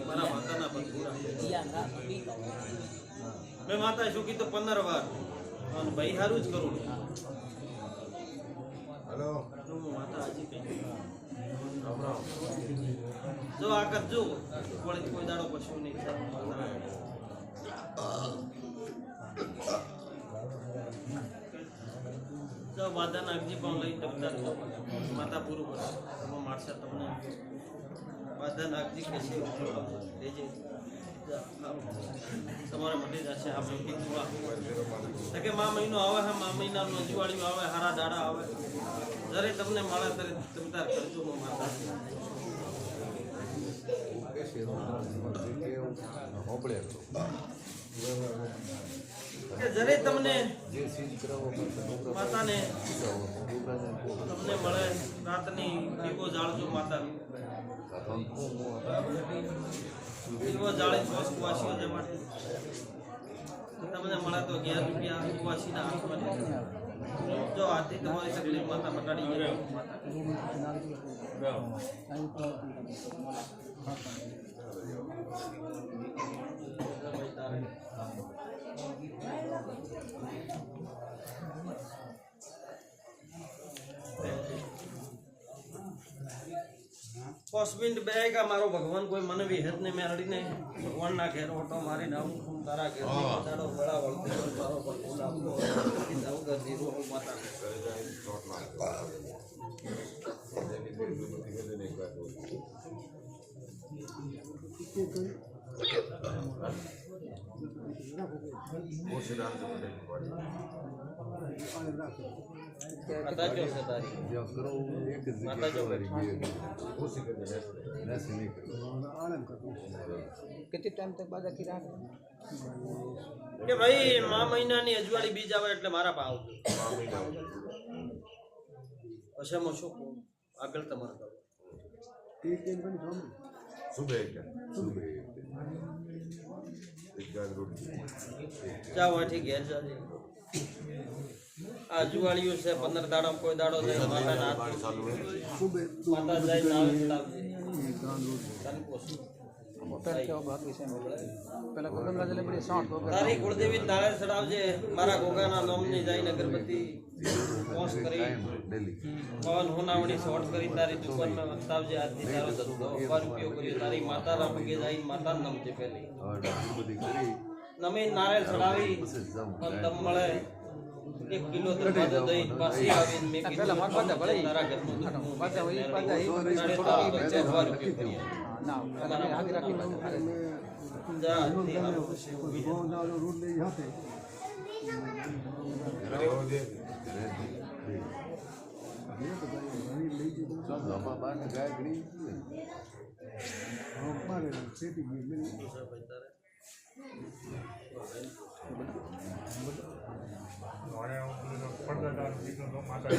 મારા માતાના પગ પૂરા મેં માતા શું કીધું 15 વાર અને ભાઈ હારું જ કરું હેલો હું માતા હજી કઈ જો આ કરજો કોઈ દાડો પશુ નહીં જો માતા નાગજી પણ લઈ ટકતા માતા પૂરું કરશે તમે મારશે તમને માતા નાગજી કહેશે લેજે તમારે મળી જશે આપણે કે મા મહિનો આવે હા મા મહિનાનું અજવાળિયું આવે હારા દાડા આવે જ્યારે તમને મળે ત્યારે તમતાર કરજો હું માતા કે જ્યારે તમને માતાને તમને મળે રાતની દીવો જાળજો માતા દીવો જાળી સ્વસ્થ વાસીઓ જે માટે તમને મળે તો 11 રૂપિયા વાસીના હાથમાં જો આથી તમારી તકલીફ માતા મટાડી જાય પોસ્ટમિન્ટ બેગા મારો ભગવાન કોઈ મને બી હેત ને મેળડીને ભગવાન ના ઘેર ઓટો મારીને આવું છું તારા ઘેર દાડો બળા વળતી તારો ભગવાન આપો આવું ગરદી રો માતા माता जो है तारी माता जो कितने टाइम तक बाद की रात કે ભાઈ મા મહિનાની અજવાળી બીજ આવે એટલે મારા ભાવ પછી હું શું કહું આગળ તમારે કરો જાઓ ઠીક ઘેર જાજે આ જુવાળીઓ છે 15 દાડા કોઈ દાડો જાય માતા ના માતા જાય નાવ લાવજે તારી પોસી पहले क्या बाकी से पहले गगन राजा बड़ी साठ हो गया તારી કુળદેવી નાળે ચડાવજે મારા ગોગાના નામની જઈને અગરબત્તી પોસ કરી પવન હોનાવણી શોર્ટ કરી તારી દુકાનમાં વસ્તાવજે આજથી તારો ધંધો અપાર ઉપયોગ કર્યો તારી માતા રામગે જાય માતા નમજે પહેલી નમે નાળે ચડાવી દમ મળે 1 કિલો દરવાજો દઈ પાછી આવીને મે કીધું તારા ઘરનું बात वही बात है અપાર ઉપયોગ કર્યો ना मैंने आगे रखी જા रोड ले यहाँ पे माता